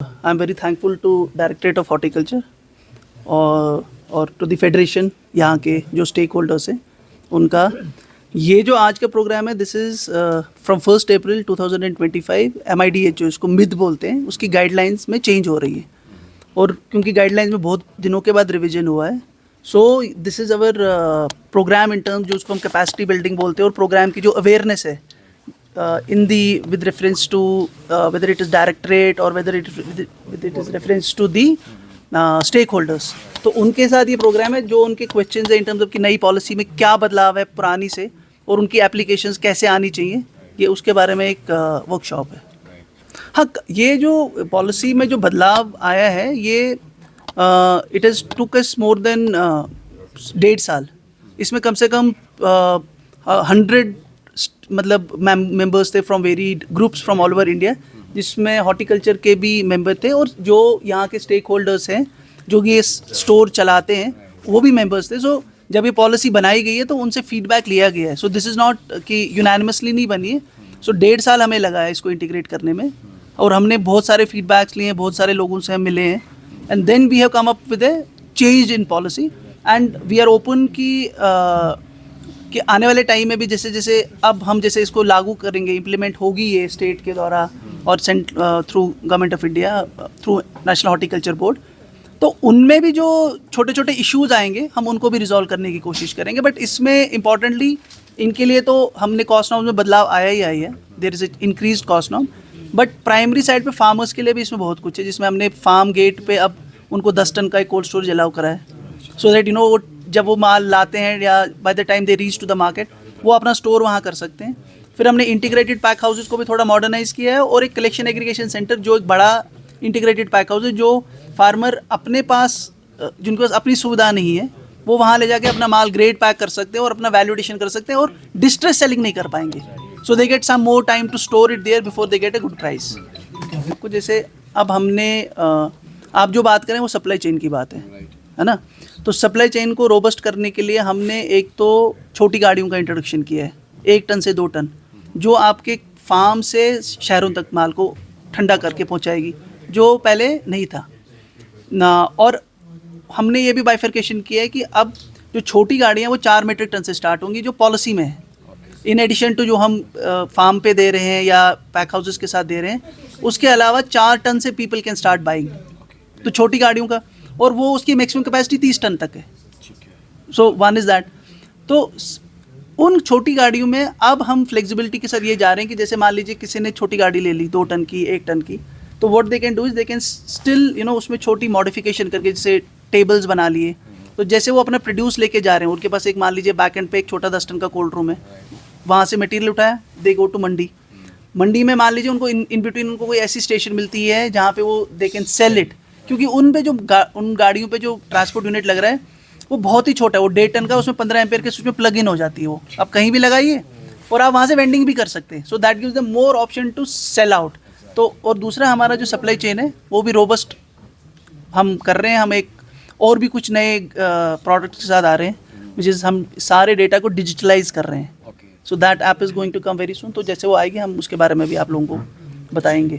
I am very thankful to directorate of horticulture और to the federation, यहाँ के जो स्टेक होल्डर्स हैं उनका। ये जो आज का प्रोग्राम है, this is from 1 April 2025 MIDH जो इसको मिद बोलते हैं, उसकी गाइडलाइंस में चेंज हो रही है। और क्योंकि गाइडलाइंस में बहुत दिनों के बाद रिवीजन हुआ है, so this is our program in terms जो उसको हम कैपेसिटी बिल्डिंग बोलते हैं, और प्रोग्राम की जो अवेयरनेस है in the with reference to whether it is directorate or whether it is reference to the stakeholders। तो उनके साथ ये प्रोग्राम है, जो उनके क्वेश्चंस है इन टर्म्स ऑफ कि नई पॉलिसी में क्या बदलाव है पुरानी से, और उनकी एप्लीकेशंस कैसे आनी चाहिए, ये उसके बारे में एक वर्कशॉप है। हाँ, ये जो पॉलिसी में जो बदलाव आया है, ये it is took us more than 1.5 साल। इसमें कम से कम 100 मतलब मेंबर्स थे from varied groups from all over India, जिसमें हॉर्टिकल्चर के भी मेंबर थे, और जो यहाँ के स्टेक होल्डर्स हैं जो ये स्टोर चलाते हैं वो भी मेंबर्स थे। सो जब ये पॉलिसी बनाई गई है तो उनसे फीडबैक लिया गया है। सो दिस इज़ नॉट कि यूनानिमसली नहीं बनी है। सो 1.5 साल हमें लगा है इसको इंटीग्रेट करने में, और हमने बहुत सारे फीडबैक्स लिए हैं, बहुत सारे लोगों से हम मिले हैं, and then we have come up with a change in policy. And we are open कि आने वाले टाइम में भी जैसे जैसे अब हम जैसे इसको लागू करेंगे, इम्प्लीमेंट होगी ये स्टेट के द्वारा और through government of India, through national horticulture board, तो उनमें भी जो छोटे छोटे इश्यूज आएंगे हम उनको भी रिजॉल्व करने की कोशिश करेंगे। बट इसमें इम्पॉर्टेंटली इनके लिए तो हमने कॉस्ट नॉर्म्स में बदलाव आया ही आई है, there is increase cost norm. But primary side पे फार्मर्स के लिए भी इसमें बहुत कुछ है, जिसमें हमने फार्म गेट पे अब उनको 10 टन का एक कोल्ड स्टोरेज अलाउ करा है, सो दैट वो जब वो माल लाते हैं या by the time they reach to the market, वो अपना स्टोर वहाँ कर सकते हैं। फिर हमने इंटीग्रेटेड पैक हाउसेस को भी थोड़ा मॉडर्नाइज किया है, और एक कलेक्शन एग्रीगेशन सेंटर जो एक बड़ा इंटीग्रेटेड पैक हाउस है, जो फार्मर अपने पास जिनके पास अपनी सुविधा नहीं है वो वहाँ ले जाके अपना माल ग्रेड पैक कर सकते हैं और अपना वैल्यूडेशन कर सकते हैं, और डिस्ट्रेस सेलिंग नहीं कर पाएंगे। So they get some more time to store it there before they get a good price. कुछ जैसे अब हमने आप जो बात करें वो सप्लाई चेन की बात है ना। तो सप्लाई चेन को रोबस्ट करने के लिए हमने एक तो छोटी गाड़ियों का इंट्रोडक्शन किया है, 1 टन से 2 टन, जो आपके फार्म से शहरों तक माल को ठंडा करके पहुंचाएगी, जो पहले नहीं था ना। और हमने ये भी बाइफर्केशन किया है कि अब जो छोटी गाड़ियाँ वो 4 मीट्रिक टन से स्टार्ट होंगी, जो पॉलिसी में है, इन एडिशन टू जो हम फार्म पे दे रहे हैं या पैक हाउसेस के साथ दे रहे हैं। उसके अलावा 4 टन से पीपल कैन स्टार्ट बाइंग, तो छोटी गाड़ियों का, और वो उसकी मैक्सिमम कैपेसिटी 30 टन तक है। So one is that. तो उन छोटी गाड़ियों में अब हम फ्लेक्सिबिलिटी के साथ ये जा रहे हैं कि जैसे मान लीजिए किसी ने छोटी गाड़ी ले ली 2 टन की, 1 टन की, तो what they can do is they can still उसमें छोटी मॉडिफिकेशन करके, जैसे टेबल्स बना लिए, तो जैसे वो अपना प्रोड्यूस लेके जा रहे हैं, उनके पास एक मान लीजिए बैक एंड पे एक छोटा 10 टन का कोल्ड रूम है, वहाँ से मटीरियल उठाया, दे गो टू मंडी में मान लीजिए उनको इन बिटवीन उनको कोई ऐसी स्टेशन मिलती है जहाँ पे वो दे कैन सेल इट, क्योंकि उन पे जो उन गाड़ियों पे जो ट्रांसपोर्ट यूनिट लग रहा है वो बहुत ही छोटा है, वो 1.5 टन का, उसमें 15 एम्पेयर के उसमें प्लग इन हो जाती है, वो आप कहीं भी लगाइए और आप वहाँ से वेंडिंग भी कर सकते हैं। So that gives the more option to sell out. तो और दूसरा हमारा जो सप्लाई चेन है वो भी रोबस्ट हम कर रहे हैं। हम एक और भी कुछ नए प्रोडक्ट के साथ आ रहे हैं, विच इज़ हम सारे डेटा को डिजिटलाइज कर रहे हैं। So that app is going to come very soon. तो जैसे वो आएगी हम उसके बारे में भी आप लोगों को बताएंगे।